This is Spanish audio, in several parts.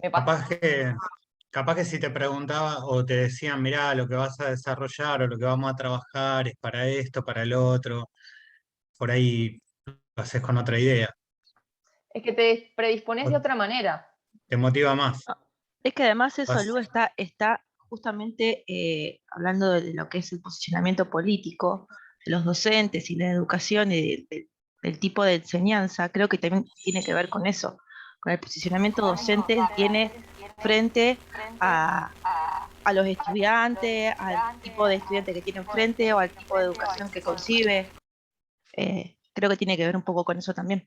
Me pasa. Capaz que, capaz que si te preguntaba o te decían, mirá, lo que vas a desarrollar o lo que vamos a trabajar es para esto, para el otro, por ahí lo haces con otra idea, Es que te predispones o de otra manera. te motiva más. Ah, es que además eso, Vas- Lu, está justamente hablando de lo que es el posicionamiento político de los docentes y la educación y del tipo de enseñanza, creo que también tiene que ver con eso, con el posicionamiento docente que tiene frente a, a los estudiantes, al tipo de estudiante que tiene enfrente o al tipo de educación que concibe. Creo que tiene que ver un poco con eso también.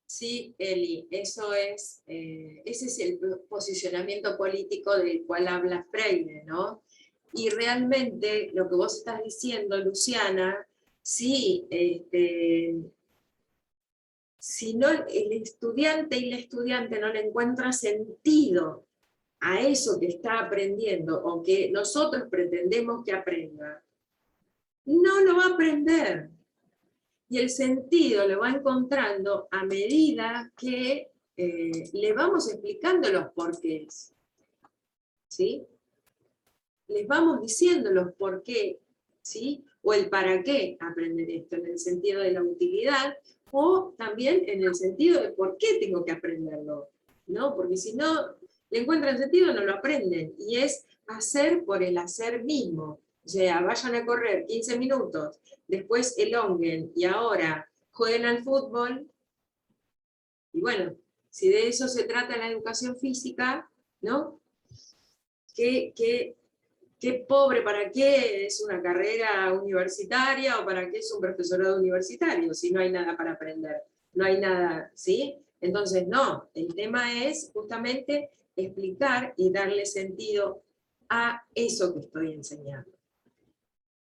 Sí, Eli, eso es, ese es el posicionamiento político del cual habla Freire, ¿no? Y realmente lo que vos estás diciendo, Luciana, sí, si no, el estudiante y la estudiante no le encuentra sentido a eso que está aprendiendo o que nosotros pretendemos que aprenda, no lo va a aprender. Y el sentido lo va encontrando a medida que le vamos explicando los porqués. ¿Sí? Les vamos diciendo los por qué, ¿sí? O el para qué aprender esto, en el sentido de la utilidad, o también en el sentido de por qué tengo que aprenderlo, ¿no? Porque si no le encuentran sentido, no lo aprenden. Y es hacer por el hacer mismo. O sea, vayan a correr 15 minutos, después elonguen y ahora jueguen al fútbol. Y bueno, si de eso se trata la educación física, ¿no? ¿Qué pobre, para qué es una carrera universitaria o para qué es un profesorado universitario si no hay nada para aprender? No hay nada, ¿sí? Entonces, no, el tema es justamente explicar y darle sentido a eso que estoy enseñando.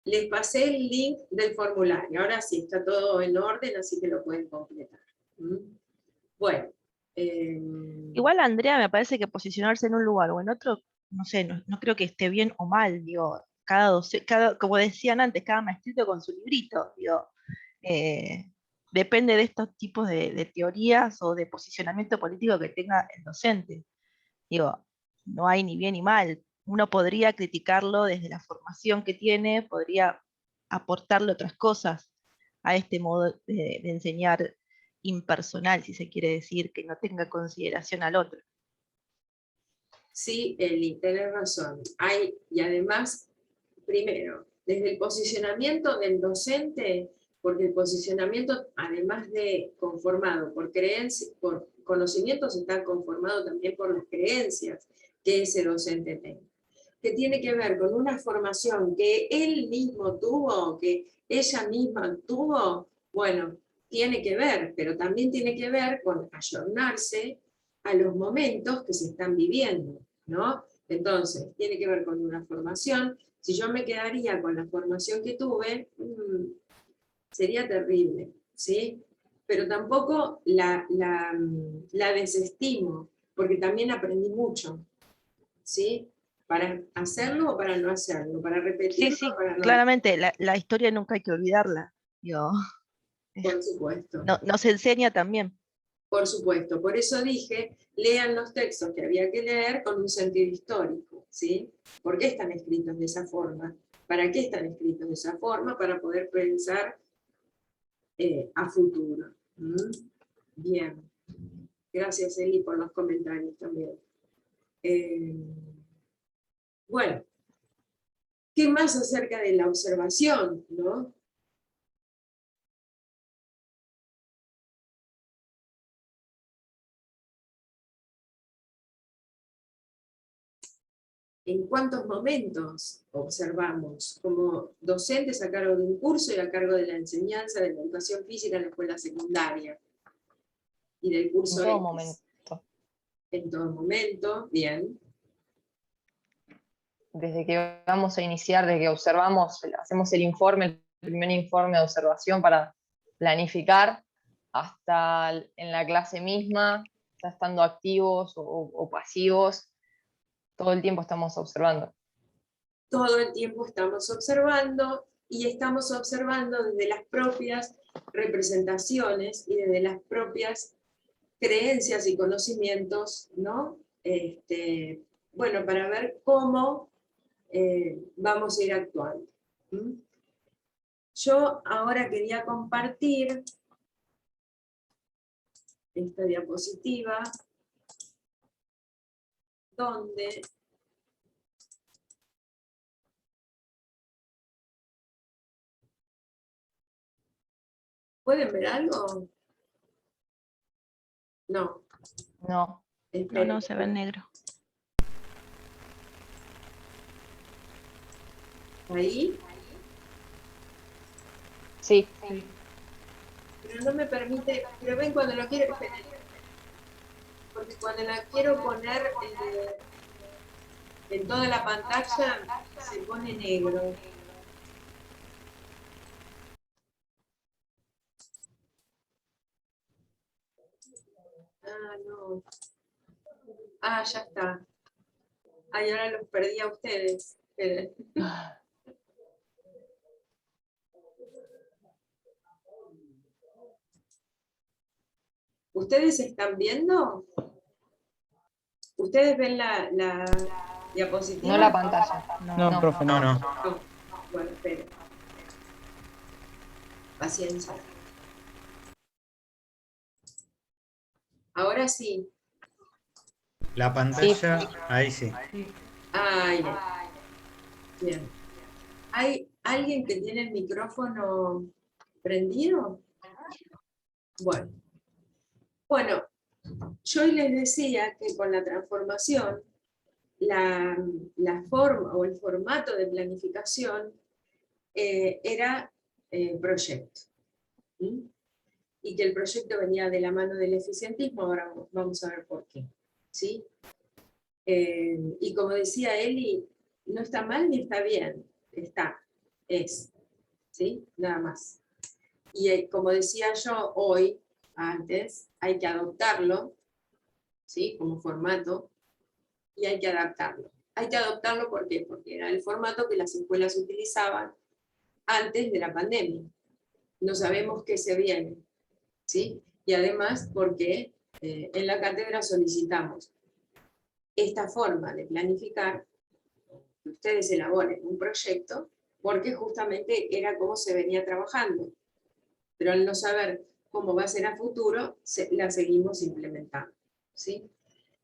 Les pasé el link del formulario, ahora sí, está todo en orden, así que lo pueden completar. Bueno. Igual, Andrea, me parece que posicionarse en un lugar o en otro, no sé, no creo que esté bien o mal, digo, como decían antes, cada maestrito con su librito, digo, eh, depende de estos tipos de teorías o de posicionamiento político que tenga el docente. Digo, no hay ni bien ni mal. Uno podría criticarlo desde la formación que tiene, podría aportarle otras cosas a este modo de enseñar impersonal, si se quiere decir, que no tenga consideración al otro. Sí, Eli, tenés razón. Y además, primero, desde el posicionamiento del docente, porque el posicionamiento, además de conformado por creencias, por conocimientos, está conformado también por las creencias que ese docente tenga, que tiene que ver con una formación que él mismo tuvo, que ella misma tuvo, bueno, tiene que ver, pero también tiene que ver con ayornarse a los momentos que se están viviendo, ¿no? Entonces, tiene que ver con una formación. Si yo me quedaría con la formación que tuve, sería terrible, ¿sí? Pero tampoco la desestimo, porque también aprendí mucho, ¿sí? Para hacerlo o para no hacerlo, para Sí, repetirlo o sí, para no. claramente, la historia nunca hay que olvidarla. Digo, Por supuesto. nos enseña también. Por supuesto, por eso dije, lean los textos que había que leer con un sentido histórico, ¿sí? ¿Por qué están escritos de esa forma? ¿Para qué están escritos de esa forma? Para poder pensar a futuro. Bien. Gracias, Eli, por los comentarios también. Bueno, ¿qué más acerca de la observación, no? ¿En cuántos momentos observamos como docentes a cargo de un curso y a cargo de la enseñanza de la educación física en la escuela secundaria? Y del curso En todo X. momento. En todo momento, bien. Desde que vamos a iniciar, desde que observamos, hacemos el informe, el primer informe de observación para planificar, hasta en la clase misma, ya estando activos o pasivos, todo el tiempo estamos observando. Todo el tiempo estamos observando y estamos observando desde las propias representaciones y desde las propias creencias y conocimientos, ¿no? bueno, para ver cómo vamos a ir actuando. ¿Mm? Yo ahora quería compartir esta diapositiva donde ¿pueden ver algo? No. No. No, se ve en negro. ¿Ahí? Sí. Pero no me permite, pero ven cuando lo quiero, porque cuando la quiero poner en toda la pantalla se pone negro. Ah, no. Ah, ya está. Ay, ahora los perdí a ustedes. Esperen. ¿Ustedes están viendo? ¿Ustedes ven la diapositiva? No la pantalla. No, profe, no. No. Bueno, esperen. Paciencia. Ahora sí. La pantalla, ahí sí. Ay, bien. ¿Hay alguien que tiene el micrófono prendido? Bueno, yo les decía que con la transformación, la forma o el formato de planificación era proyecto. ¿Mm? Y que el proyecto venía de la mano del eficientismo, ahora vamos a ver por qué. ¿Sí? Y como decía Eli, no está mal ni está bien, es, ¿sí? Nada más. Y como decía yo hoy, antes, hay que adoptarlo, ¿sí? Como formato, y hay que adaptarlo. Hay que adoptarlo, ¿por qué? Porque era el formato que las escuelas utilizaban antes de la pandemia. No sabemos qué se viene, ¿sí? Y además porque en la cátedra solicitamos esta forma de planificar, que ustedes elaboren un proyecto, porque justamente era como se venía trabajando. Pero al no saber cómo va a ser a futuro, la seguimos implementando, ¿sí?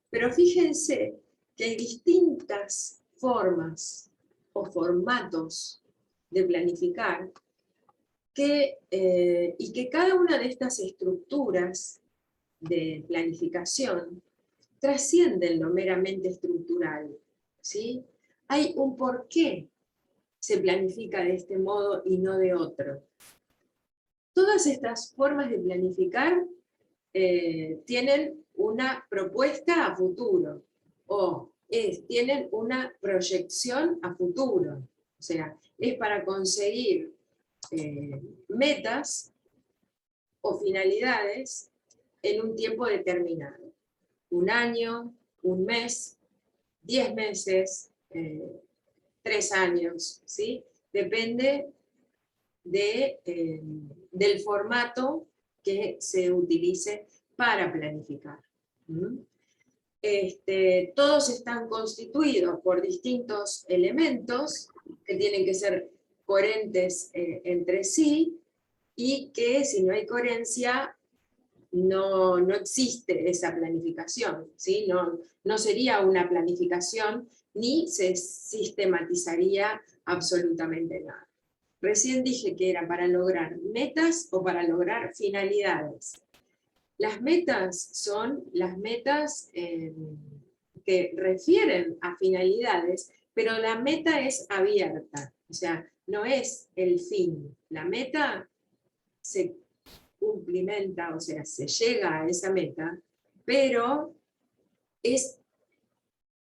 Pero fíjense que hay distintas formas o formatos de planificar y que cada una de estas estructuras de planificación trascienden lo meramente estructural, ¿sí? Hay un porqué se planifica de este modo y no de otro. Todas estas formas de planificar tienen una propuesta a futuro, o tienen una proyección a futuro. O sea, es para conseguir metas o finalidades en un tiempo determinado. Un año, un mes, 10 meses, 3 años, ¿sí? Depende del formato que se utilice para planificar. ¿Mm? Todos están constituidos por distintos elementos que tienen que ser coherentes entre sí, y que si no hay coherencia no existe esa planificación, ¿sí? No sería una planificación ni se sistematizaría absolutamente nada. Recién dije que era para lograr metas o para lograr finalidades. Las metas son las metas que refieren a finalidades, pero la meta es abierta, o sea, no es el fin. La meta se cumplimenta, o sea, se llega a esa meta, pero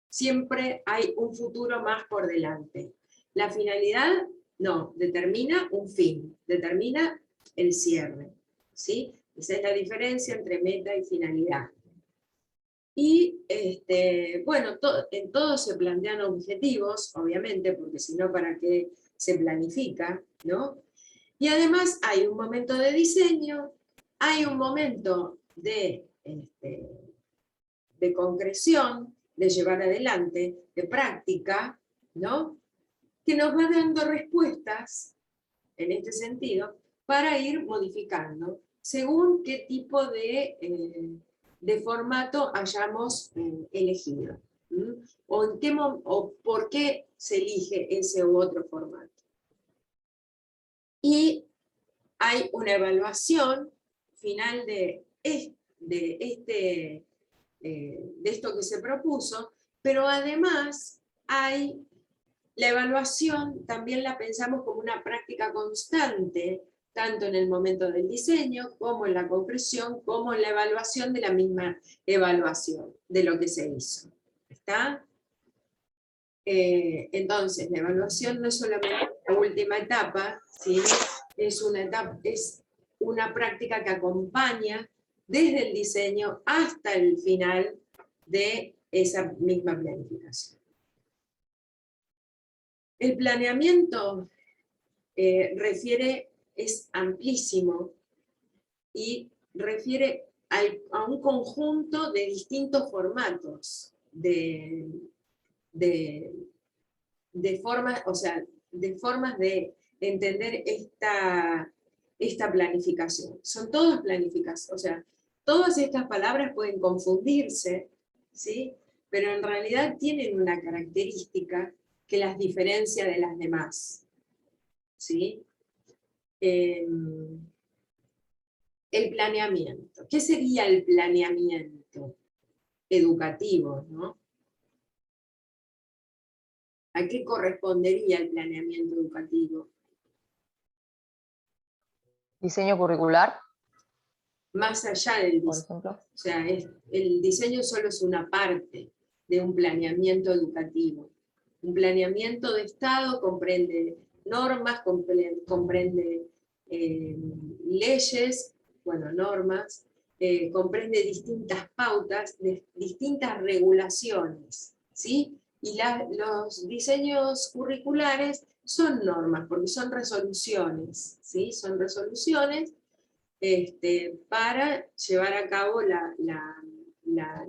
siempre hay un futuro más por delante. La finalidad no, determina un fin, determina el cierre, ¿sí? Esa es la diferencia entre meta y finalidad. Y, bueno, en todo se plantean objetivos, obviamente, porque si no, ¿para qué se planifica, no? Y además hay un momento de diseño, hay un momento de concreción, de llevar adelante, de práctica, ¿no? Que nos va dando respuestas, en este sentido, para ir modificando, según qué tipo de formato hayamos elegido. O por qué se elige ese u otro formato. Y hay una evaluación final de esto que se propuso, pero además hay la evaluación, también la pensamos como una práctica constante, tanto en el momento del diseño, como en la concreción, como en la evaluación de la misma evaluación de lo que se hizo. ¿Está? Entonces, la evaluación no es solamente la última etapa, ¿sí? es una práctica que acompaña desde el diseño hasta el final de esa misma planificación. El planeamiento es amplísimo y refiere a un conjunto de distintos formatos, de formas, o sea, de formas de entender esta planificación. Son todas planificaciones, o sea, todas estas palabras pueden confundirse, ¿sí? Pero en realidad tienen una característica que las diferencia de las demás, ¿sí? El planeamiento. ¿Qué sería el planeamiento educativo, no? ¿A qué correspondería el planeamiento educativo? Diseño curricular, Más allá del por diseño. ejemplo. O sea, el diseño solo es una parte de un planeamiento educativo. Un planeamiento de Estado comprende normas, comprende leyes, bueno, normas, comprende distintas pautas, distintas regulaciones, ¿sí? Y los diseños curriculares son normas, porque son resoluciones, ¿sí? Son resoluciones para llevar a cabo la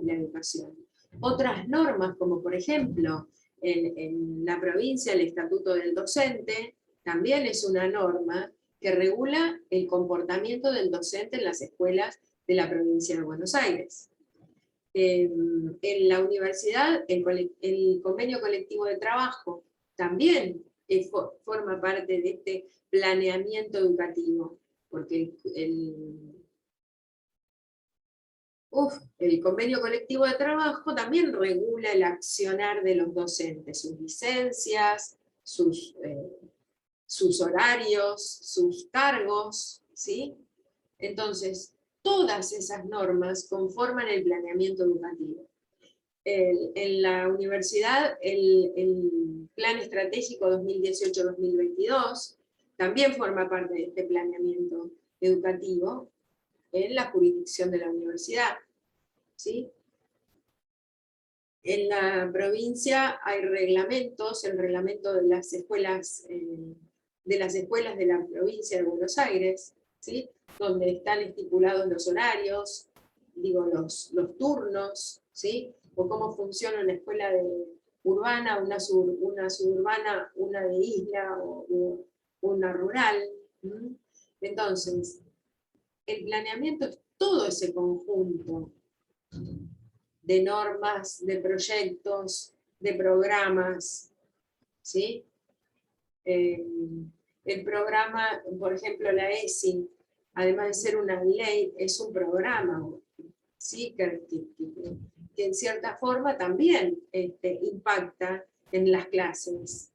educación. Otras normas, como por ejemplo, en la provincia el Estatuto del Docente, también es una norma que regula el comportamiento del docente en las escuelas de la provincia de Buenos Aires. En la universidad, el convenio colectivo de trabajo también forma parte de este planeamiento educativo, porque el convenio colectivo de trabajo también regula el accionar de los docentes, sus licencias, sus horarios, sus cargos, ¿sí? Entonces, todas esas normas conforman el planeamiento educativo. En la universidad, el Plan Estratégico 2018-2022 también forma parte de este planeamiento educativo en la jurisdicción de la universidad, ¿sí? En la provincia hay reglamentos, el reglamento de las escuelas de la provincia de Buenos Aires, ¿sí? Donde están estipulados los horarios, digo, los turnos, ¿sí? O cómo funciona una escuela urbana, una suburbana, una de isla o una rural. Entonces, el planeamiento es todo ese conjunto de normas, de proyectos, de programas, ¿sí? El programa, por ejemplo, la ESI, además de ser una ley, es un programa, ¿sí? Que en cierta forma también impacta en las clases,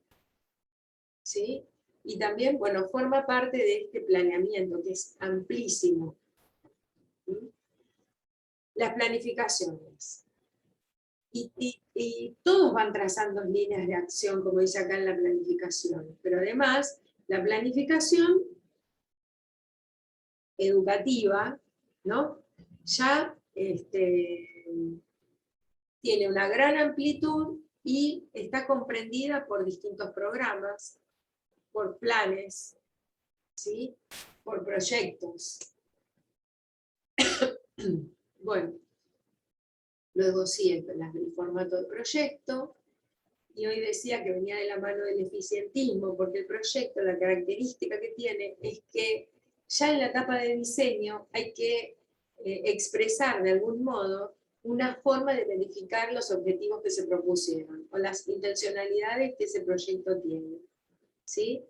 ¿sí? Y también, bueno, forma parte de este planeamiento, que es amplísimo. Las planificaciones. Y todos van trazando líneas de acción, como dice acá en la planificación. Pero además, la planificación educativa, ¿no? Ya tiene una gran amplitud y está comprendida por distintos programas, por planes, ¿sí? Por proyectos. Bueno, luego sí el formato de proyecto, y hoy decía que venía de la mano del eficientismo, porque el proyecto, la característica que tiene es que ya en la etapa de diseño hay que expresar de algún modo una forma de verificar los objetivos que se propusieron, o las intencionalidades que ese proyecto tiene, ¿sí?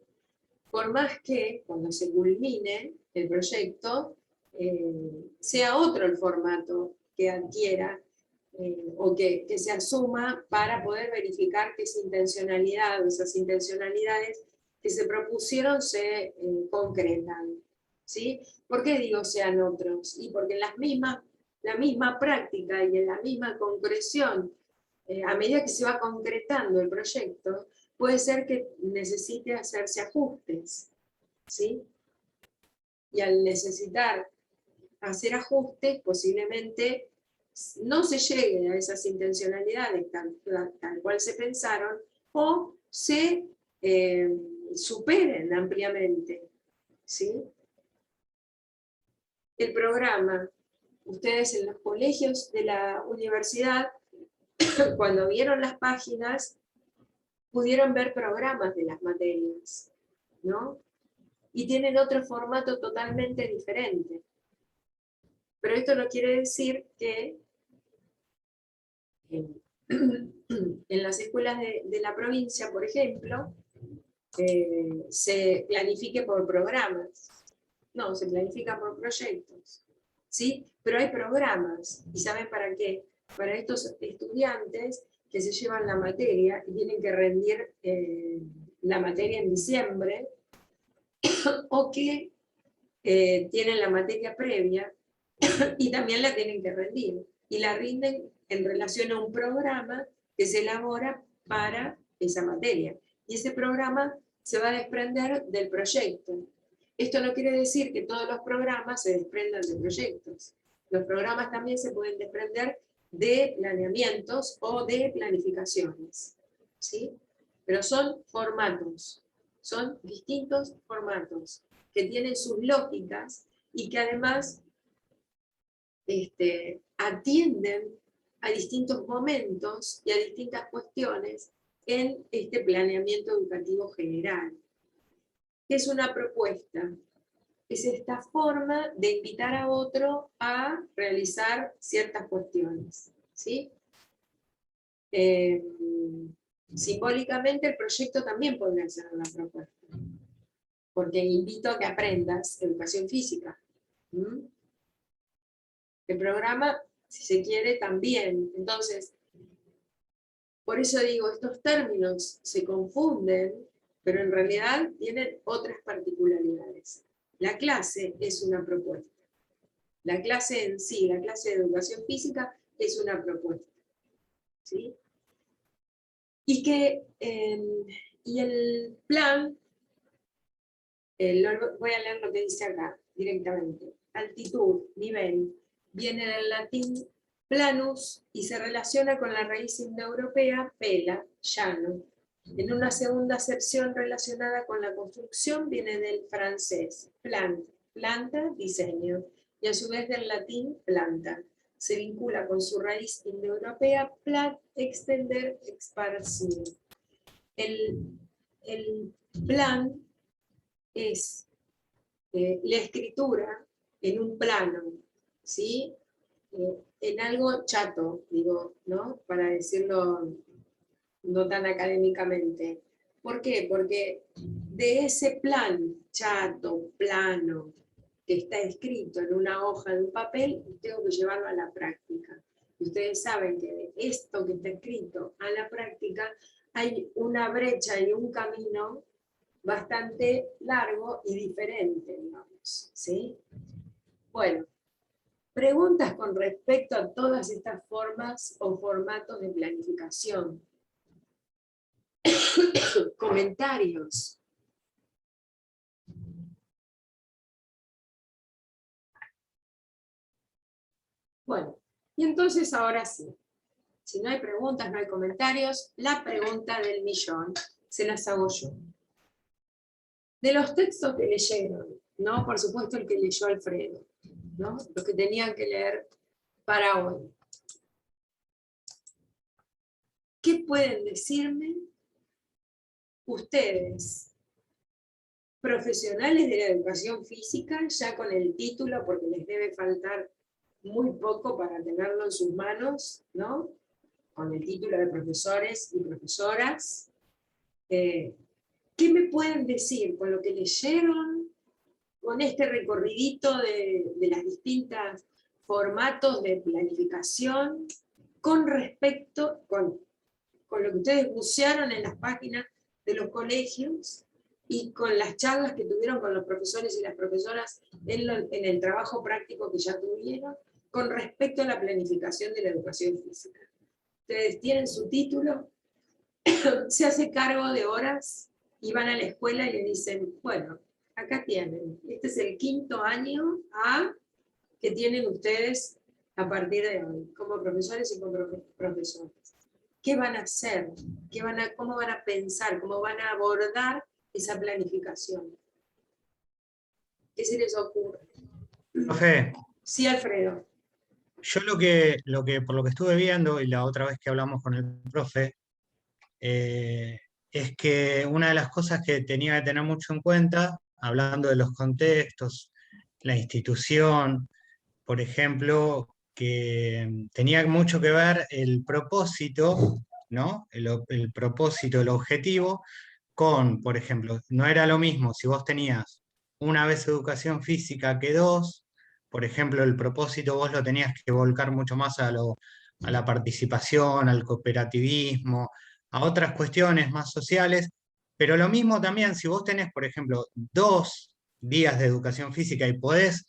Por más que cuando se culmine el proyecto, sea otro el formato que adquiera, o que se asuma para poder verificar que esa intencionalidad o esas intencionalidades que se propusieron se concretan, ¿sí? ¿Por qué digo sean otros? Y porque en la misma práctica y en la misma concreción, a medida que se va concretando el proyecto, puede ser que necesite hacerse ajustes, ¿sí? Y al necesitar hacer ajustes, posiblemente no se llegue a esas intencionalidades tal cual se pensaron, o se superen ampliamente, ¿sí? El programa, ustedes en los colegios de la universidad, cuando vieron las páginas, pudieron ver programas de las materias, ¿no? Y tienen otro formato totalmente diferente. Pero esto no quiere decir que en las escuelas de la provincia, por ejemplo, se planifique por programas. No, se planifica por proyectos, ¿sí? Pero hay programas, ¿y saben para qué? Para estos estudiantes que se llevan la materia y tienen que rendir la materia en diciembre, o que tienen la materia previa y también la tienen que rendir, y la rinden en relación a un programa que se elabora para esa materia, y ese programa se va a desprender del proyecto. Esto no quiere decir que todos los programas se desprendan de proyectos. Los programas también se pueden desprender de planeamientos o de planificaciones, ¿sí? Pero son formatos, son distintos formatos que tienen sus lógicas y que además atienden a distintos momentos y a distintas cuestiones en este planeamiento educativo general. ¿Qué es una propuesta? Es esta forma de invitar a otro a realizar ciertas cuestiones, ¿sí? Simbólicamente el proyecto también podría ser una propuesta, porque invito a que aprendas educación física. El programa, si se quiere, también. Entonces, por eso digo, estos términos se confunden, pero en realidad tienen otras particularidades. La clase es una propuesta. La clase en sí, la clase de educación física, es una propuesta, ¿sí? Y el plan, voy a leer lo que dice acá directamente. Altitud, nivel, viene del latín planus y se relaciona con la raíz indoeuropea pela, llano. En una segunda acepción relacionada con la construcción viene del francés plan, planta, diseño, y a su vez del latín planta. Se vincula con su raíz indoeuropea plat, extender, esparcir. El plan es la escritura en un plano, ¿sí? En algo chato, digo, ¿no? Para decirlo no tan académicamente. ¿Por qué? Porque de ese plan chato, plano, que está escrito en una hoja de un papel, tengo que llevarlo a la práctica. Y ustedes saben que de esto que está escrito a la práctica hay una brecha y un camino bastante largo y diferente, digamos, ¿sí? Bueno, preguntas con respecto a todas estas formas o formatos de planificación. Comentarios. Bueno, y entonces ahora sí. Si no hay preguntas, no hay comentarios, la pregunta del millón se las hago yo. De los textos que leyeron, ¿no? Por supuesto el que leyó Alfredo, ¿no? Los que tenían que leer para hoy. ¿qué pueden decirme ustedes, profesionales de la educación física, ya con el título, porque les debe faltar muy poco para tenerlo en sus manos, ¿no? Con el título de profesores y profesoras? ¿Qué me pueden decir con lo que leyeron, con este recorridito de las distintas formatos de planificación, con respecto, con lo que ustedes bucearon en las páginas de los colegios y con las charlas que tuvieron con los profesores y las profesoras en el trabajo práctico que ya tuvieron, con respecto a la planificación de la educación física? Ustedes tienen su título, se hace cargo de horas y van a la escuela y le dicen, bueno, acá tienen, este es el 5º año A que tienen ustedes a partir de hoy, como profesores y como profesores. ¿Qué van a hacer? ¿Cómo van a pensar? ¿Cómo van a abordar esa planificación? ¿Qué se les ocurre? Profe, Sí, Alfredo. yo por lo que estuve viendo, y la otra vez que hablamos con el profe, es que una de las cosas que tenía que tener mucho en cuenta, hablando de los contextos, la institución, por ejemplo, que tenía mucho que ver el propósito, ¿no? El propósito, el objetivo, con, por ejemplo, no era lo mismo si vos tenías una vez educación física que 2, por ejemplo, el propósito vos lo tenías que volcar mucho más a la participación, al cooperativismo, a otras cuestiones más sociales, pero lo mismo también si vos tenés, por ejemplo, 2 días de educación física y podés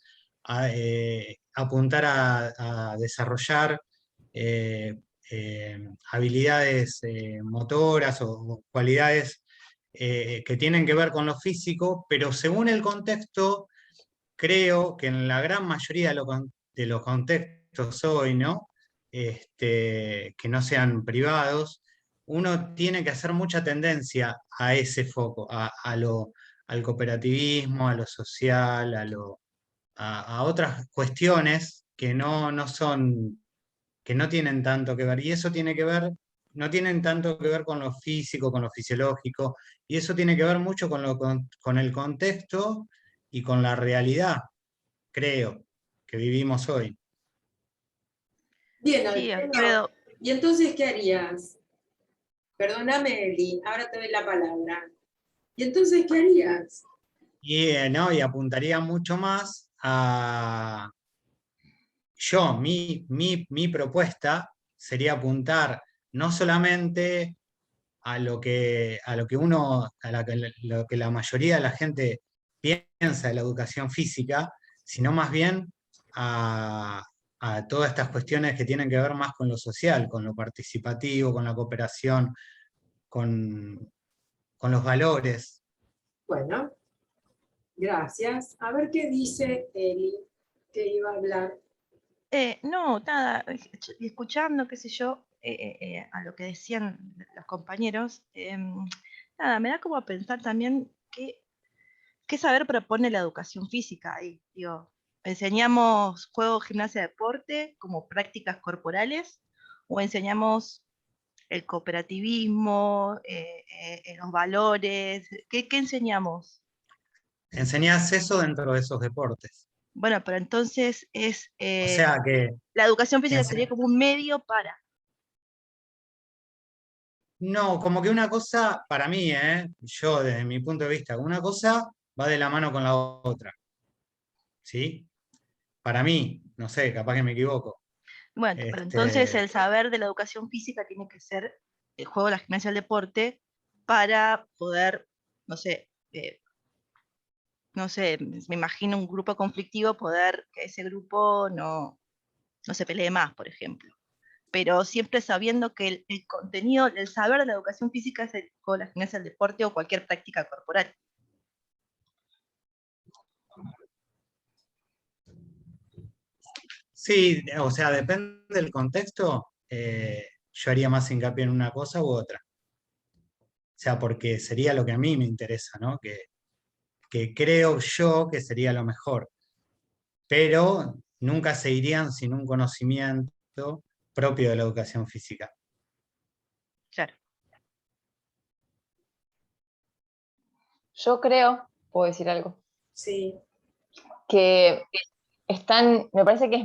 apuntar a desarrollar habilidades motoras o cualidades que tienen que ver con lo físico, pero según el contexto, creo que en la gran mayoría de los contextos hoy, ¿no? Que no sean privados, uno tiene que hacer mucha tendencia a ese foco, al cooperativismo, a lo social, a otras cuestiones que no son, que no tienen tanto que ver. Y eso tiene que ver, no tienen tanto que ver con lo físico, con lo fisiológico, y eso tiene que ver mucho con el contexto y con la realidad, creo, que vivimos hoy. Bien, Sí, Alfredo. Alfredo. ¿Y entonces qué harías? Perdóname, Eli, ahora te doy la palabra. ¿Y entonces qué harías? No, y apuntaría mucho más a mi propuesta sería apuntar no solamente lo que la mayoría de la gente piensa de la educación física, sino más bien a todas estas cuestiones que tienen que ver más con lo social, con lo participativo, con la cooperación, con los valores. Bueno, gracias. A ver qué dice Eli, que iba a hablar. No, nada, escuchando, qué sé yo, a lo que decían los compañeros, nada, me da como a pensar también qué saber propone la educación física ahí. Digo, ¿enseñamos juego, gimnasia, deporte como prácticas corporales? ¿O enseñamos el cooperativismo, los valores? ¿Qué enseñamos? Enseñás eso dentro de esos deportes. Bueno, pero entonces O sea que la educación física sería como un medio para. no, como que una cosa, para mí, yo desde mi punto de vista, una cosa va de la mano con la otra, ¿sí? Para mí, no sé, capaz que me equivoco. Bueno, pero entonces Este, el saber de la educación física tiene que ser el juego, la gimnasia, el deporte, para poder, no sé, no sé, me imagino un grupo conflictivo, poder que ese grupo no se pelee más, por ejemplo. Pero siempre sabiendo que el contenido, el saber de la educación física es el juego, la gimnasia, el deporte o cualquier práctica corporal. sí, o sea, depende del contexto, yo haría más hincapié en una cosa u otra. O sea, porque sería lo que a mí me interesa, ¿no? Que creo yo que sería lo mejor. Pero nunca se irían sin un conocimiento propio de la educación física. Claro. Yo creo, puedo decir algo, Sí. que me parece que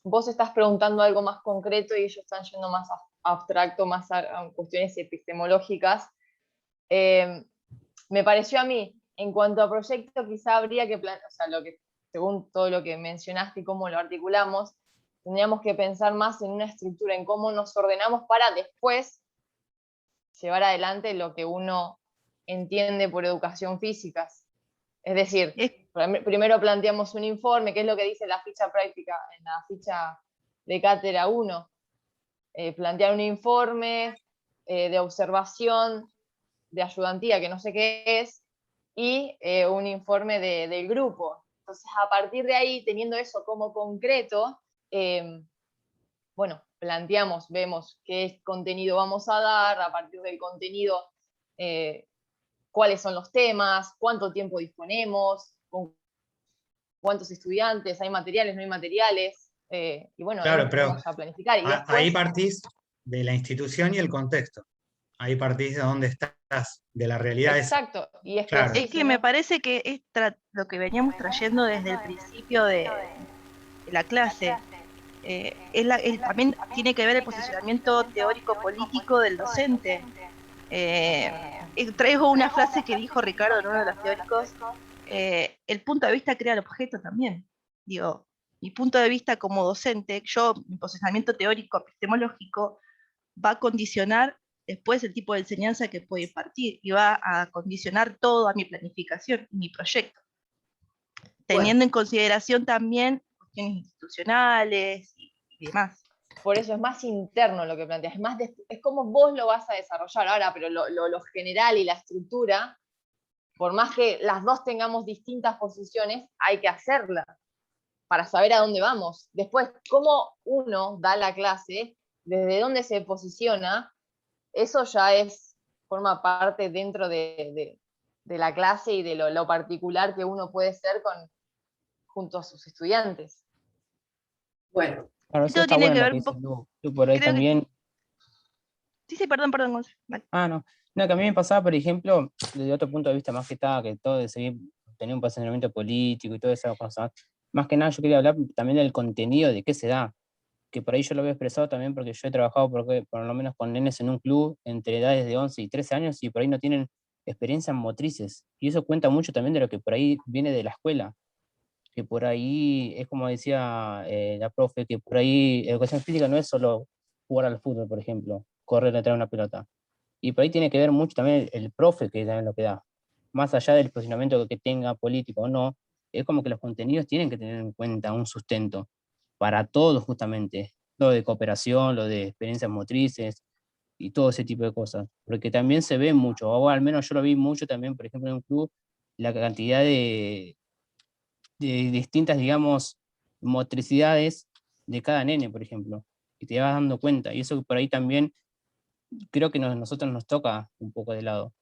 vos estás preguntando algo más concreto y ellos están yendo más abstracto, más a cuestiones epistemológicas. Me pareció a mí, en cuanto a proyecto, quizá habría que o sea, según todo lo que mencionaste y cómo lo articulamos, tendríamos que pensar más en una estructura, en cómo nos ordenamos para después llevar adelante lo que uno entiende por educación física. Es decir, primero planteamos un informe, que es lo que dice la ficha práctica, en la ficha de cátedra 1, plantear un informe de observación, de ayudantía, que no sé qué es, y un informe del grupo. Entonces, a partir de ahí, teniendo eso como concreto, bueno, planteamos, vemos qué contenido vamos a dar, a partir del contenido, cuáles son los temas, cuánto tiempo disponemos, con cuántos estudiantes, hay materiales, no hay materiales, y bueno, Claro, ahí pero empezamos a planificar. Y después, ahí partís de la institución y el contexto. Ahí partís de dónde estás, de la realidad esa. exacto, y es Claro. que, Es que me parece que es lo que veníamos trayendo desde el principio de la clase. También tiene que ver el posicionamiento teórico-político del docente. Traigo una frase que dijo Ricardo en uno de los teóricos, el punto de vista crea el objeto también. Digo, mi punto de vista como docente, mi posicionamiento teórico epistemológico va a condicionar después el tipo de enseñanza que puedo impartir y va a condicionar todo a mi planificación y mi proyecto, teniendo en consideración también cuestiones institucionales y demás. por eso es más interno lo que planteas, es como vos lo vas a desarrollar ahora, pero lo general y la estructura, por más que las dos tengamos distintas posiciones, hay que hacerla para saber a dónde vamos. Después, cómo uno da la clase, desde dónde se posiciona, eso ya forma parte dentro de la clase y de lo particular que uno puede ser junto a sus estudiantes. Bueno. Claro, eso Esto está tiene bueno que lo ver que un dices poco. tú por ahí Creo también. Sí, perdón, Gonzalo. Vale. No. No, que a mí me pasaba, por ejemplo, desde otro punto de vista, más que estaba que todo de seguir, tener un posicionamiento político y todas esas cosas. Más que nada yo quería hablar también del contenido, de qué se da. Que por ahí yo lo había expresado también porque yo he trabajado por lo menos con nenes en un club entre edades de 11 y 13 años y por ahí no tienen experiencias motrices. Y eso cuenta mucho también de lo que por ahí viene de la escuela. Que por ahí, es como decía la profe, que por ahí educación física no es solo jugar al fútbol, por ejemplo, correr detrás de una pelota. Y por ahí tiene que ver mucho también el profe que también lo que da. Más allá del posicionamiento que tenga político o no, es como que los contenidos tienen que tener en cuenta un sustento para todos justamente. Lo de cooperación, lo de experiencias motrices y todo ese tipo de cosas. Porque también se ve mucho, o al menos yo lo vi mucho también, por ejemplo, en un club, la cantidad de distintas, digamos, motricidades de cada nene, por ejemplo, y te vas dando cuenta. Y eso por ahí también creo que nosotros nos toca un poco de lado.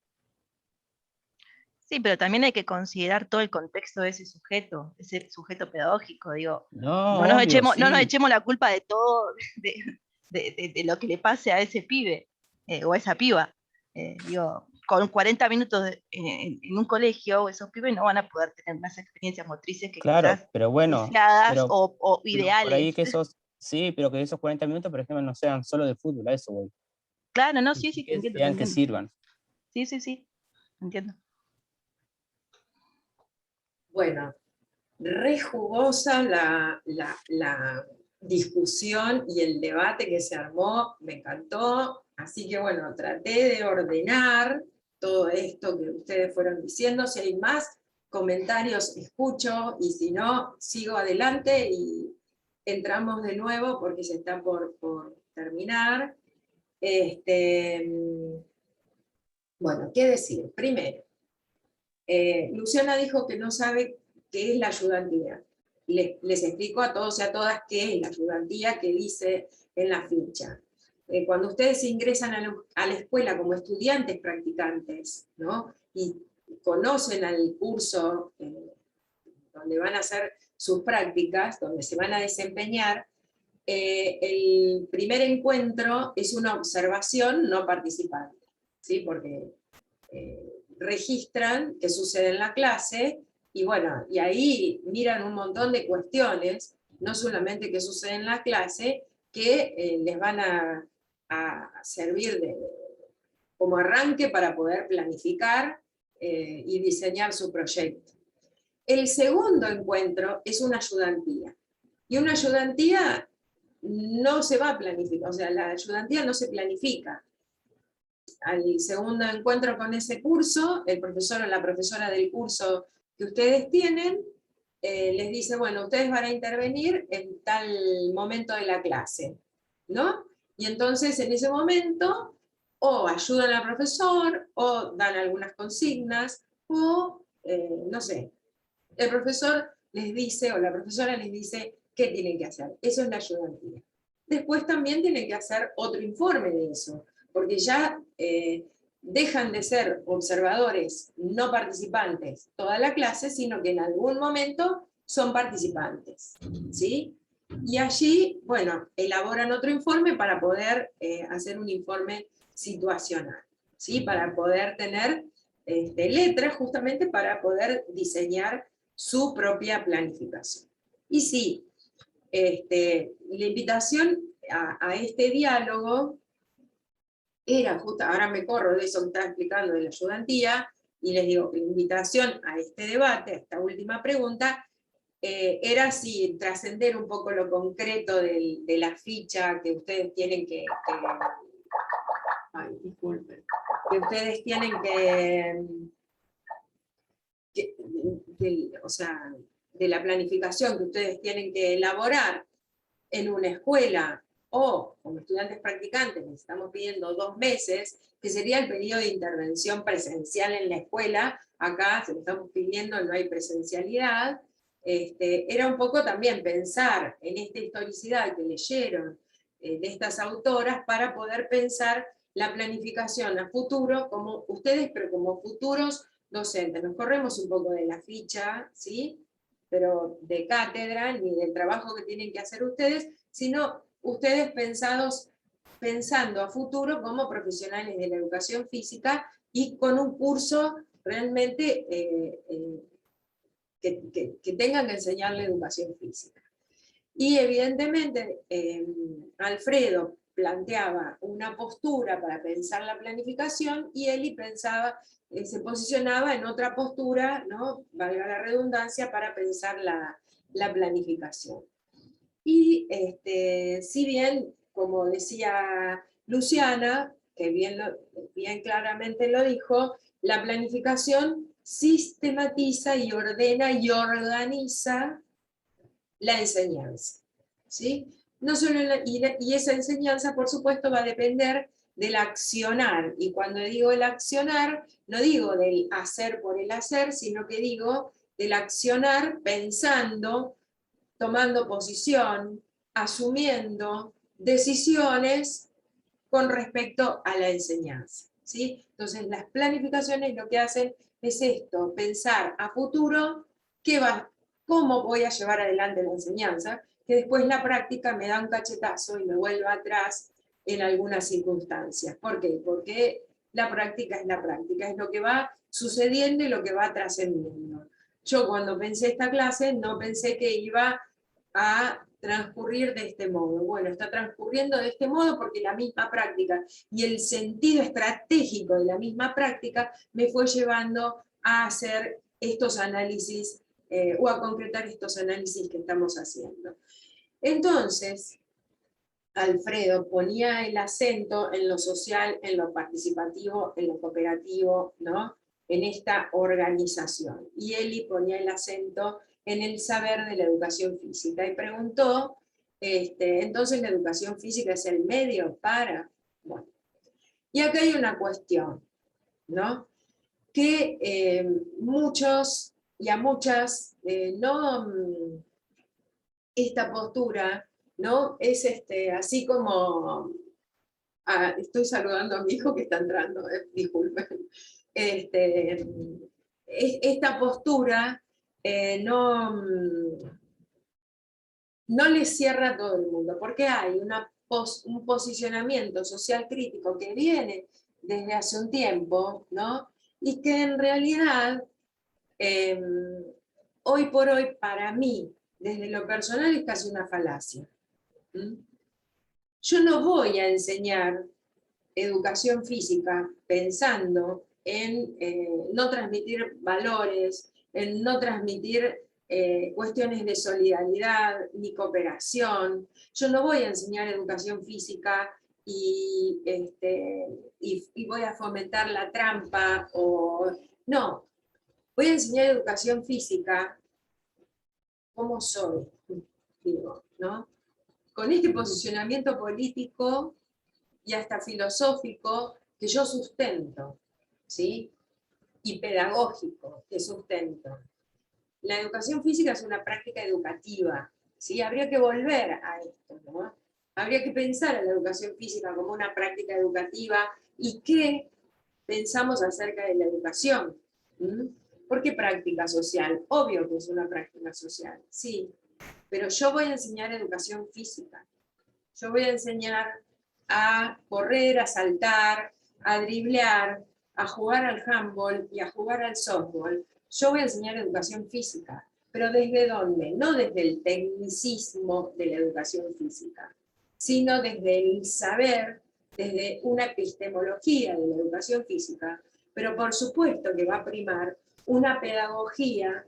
Sí, pero también hay que considerar todo el contexto de ese sujeto pedagógico, digo. No, No nos obvio, sí. echemos la culpa de todo, de lo que le pase a ese pibe o a esa piba. Digo, con 40 minutos en un colegio, esos pibes no van a poder tener más experiencias motrices que Claro, quizás pero bueno, deseadas o pero por ahí ideales. que sí, pero que esos 40 minutos, por ejemplo, no sean solo de fútbol, a eso voy. Claro, no, Y sí, te que entiendo, te sean que entiendo. sirvan. Sí, entiendo. Bueno, re jugosa la discusión y el debate que se armó, me encantó. Así que bueno, traté de ordenar todo esto que ustedes fueron diciendo. Si hay más comentarios, escucho, y si no, sigo adelante y entramos de nuevo porque se está por terminar. Bueno, ¿qué decir? Primero, Luciana dijo que no sabe qué es la ayudantía. Les explico a todos y a todas qué es la ayudantía que dice en la ficha. Cuando ustedes ingresan a la escuela como estudiantes practicantes, ¿no? Y conocen al curso donde van a hacer sus prácticas, donde se van a desempeñar, el primer encuentro es una observación no participante, ¿sí? Porque registran qué sucede en la clase, y bueno, y ahí miran un montón de cuestiones, no solamente qué sucede en la clase, que les van a servir como arranque para poder planificar y diseñar su proyecto. El segundo encuentro es una ayudantía, y una ayudantía no se va a planificar, o sea, la ayudantía no se planifica. Al segundo encuentro con ese curso, el profesor o la profesora del curso que ustedes tienen, les dice, bueno, ustedes van a intervenir en tal momento de la clase, ¿no? Y entonces en ese momento, o ayudan al profesor, o dan algunas consignas, o, no sé, el profesor les dice, o la profesora les dice, qué tienen que hacer. Eso es la ayudantía. Después también tienen que hacer otro informe de eso, porque ya dejan de ser observadores no participantes toda la clase, sino que en algún momento son participantes, ¿sí? Y allí, bueno, elaboran otro informe para poder hacer un informe situacional, ¿sí? Para poder tener letras justamente para poder diseñar su propia planificación. Y sí, la invitación a este diálogo era justo, ahora me corro de eso que estaba explicando de la ayudantía, y les digo que la invitación a este debate, a esta última pregunta, era si trascender un poco lo concreto de la ficha que ustedes tienen ay, disculpen, que ustedes tienen o sea, de la planificación que ustedes tienen que elaborar en una escuela, o como estudiantes practicantes les estamos pidiendo 2 meses, que sería el periodo de intervención presencial en la escuela. Acá se lo estamos pidiendo, no hay presencialidad. Era un poco también pensar en esta historicidad que leyeron de estas autoras, para poder pensar la planificación a futuro, como ustedes, pero como futuros docentes. Nos corremos un poco de la ficha, ¿sí? Pero de cátedra, ni del trabajo que tienen que hacer ustedes, sino ustedes pensando a futuro como profesionales de la educación física, y con un curso realmente que tengan que enseñar la educación física. Y evidentemente Alfredo planteaba una postura para pensar la planificación, y Eli se posicionaba en otra postura, ¿no? Valga la redundancia, para pensar la planificación. Y si bien, como decía Luciana, que bien claramente lo dijo, la planificación sistematiza y ordena y organiza la enseñanza, ¿sí? No solo y esa enseñanza, por supuesto, va a depender del accionar, y cuando digo el accionar, no digo del hacer por el hacer, sino que digo del accionar pensando, tomando posición, asumiendo decisiones con respecto a la enseñanza, ¿sí? Entonces las planificaciones lo que hacen es esto, pensar a futuro cómo voy a llevar adelante la enseñanza, que después la práctica me da un cachetazo y me vuelva atrás en algunas circunstancias. ¿Por qué? Porque la práctica, es lo que va sucediendo y lo que va trascendiendo. Yo cuando pensé esta clase no pensé que iba a transcurrir de este modo. Bueno, está transcurriendo de este modo porque la misma práctica y el sentido estratégico de la misma práctica me fue llevando a hacer estos análisis o a concretar estos análisis que estamos haciendo. Entonces, Alfredo ponía el acento en lo social, en lo participativo, en lo cooperativo, ¿no? En esta organización. Y Eli ponía el acento en el saber de la educación física. Y preguntó, entonces la educación física es el medio para... Bueno, y acá hay una cuestión, ¿no? Que muchos y a muchas esta postura, ¿no? Es así como... estoy saludando a mi hijo que está entrando, disculpen. Esta postura no no les cierra a todo el mundo, porque hay un posicionamiento social crítico que viene desde hace un tiempo, ¿no? Y que en realidad, hoy por hoy, para mí, desde lo personal, es casi una falacia. Yo no voy a enseñar educación física pensando en no transmitir valores, en no transmitir cuestiones de solidaridad ni cooperación. Yo no voy a enseñar educación física y voy a fomentar la trampa, no, voy a enseñar educación física como soy, digo, ¿no? Con este posicionamiento político y hasta filosófico que yo sustento, ¿sí? Y pedagógico que sustento. La educación física es una práctica educativa, ¿sí? Habría que volver a esto, ¿no? Habría que pensar en la educación física como una práctica educativa y qué pensamos acerca de la educación. ¿Por qué práctica social? Obvio que es una práctica social, sí, pero yo voy a enseñar educación física. Yo voy a enseñar a correr, a saltar, a driblear, a jugar al handball y a jugar al softball. Yo voy a enseñar educación física, pero ¿desde dónde? No desde el tecnicismo de la educación física, sino desde el saber, desde una epistemología de la educación física, pero por supuesto que va a primar una pedagogía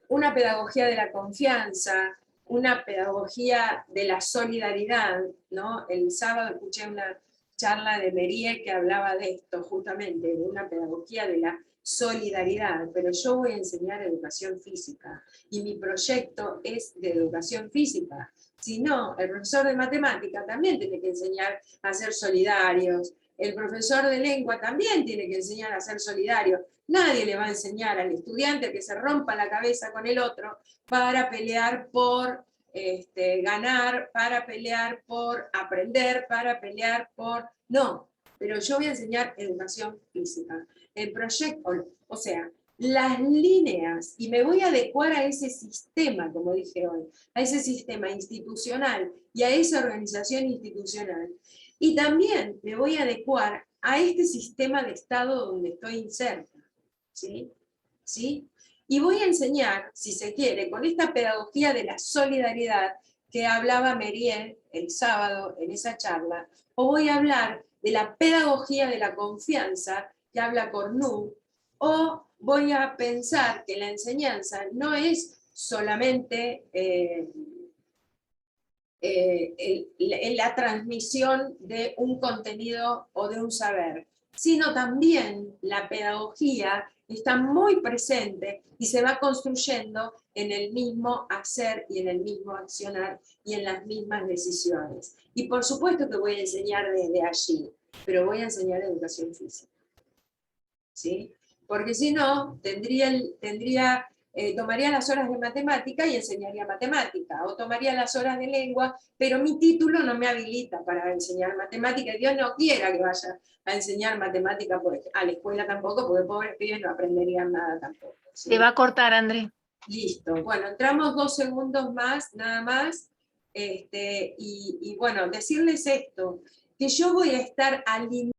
una pedagogía de la confianza, una pedagogía de la solidaridad, ¿no? El sábado escuché una charla de Mériès que hablaba de esto, justamente, de una pedagogía de la solidaridad, pero yo voy a enseñar educación física, y mi proyecto es de educación física. Si no, el profesor de matemática también tiene que enseñar a ser solidarios, el profesor de lengua también tiene que enseñar a ser solidario. Nadie le va a enseñar al estudiante que se rompa la cabeza con el otro para pelear por ganar, para pelear por aprender, para pelear por... No, pero yo voy a enseñar educación física. El proyecto, o sea, las líneas, y me voy a adecuar a ese sistema, como dije hoy, a ese sistema institucional y a esa organización institucional. Y también me voy a adecuar a este sistema de Estado donde estoy inserta. ¿Sí? ¿Sí? Y voy a enseñar, si se quiere, con esta pedagogía de la solidaridad que hablaba Mériès el sábado en esa charla, o voy a hablar de la pedagogía de la confianza que habla Cornu, o voy a pensar que la enseñanza no es solamente la transmisión de un contenido o de un saber, sino también la pedagogía está muy presente y se va construyendo en el mismo hacer y en el mismo accionar y en las mismas decisiones. Y por supuesto que voy a enseñar desde allí, pero voy a enseñar educación física. ¿Sí? Porque si no, tomaría las horas de matemática y enseñaría matemática, o tomaría las horas de lengua, pero mi título no me habilita para enseñar matemática, y Dios no quiera que vaya a enseñar matemática a la escuela tampoco, porque pobres pibes no aprenderían nada tampoco. ¿Sí? Te va a cortar, André. Listo, bueno, entramos 2 segundos más, nada más, y bueno, decirles esto, que yo voy a estar alineado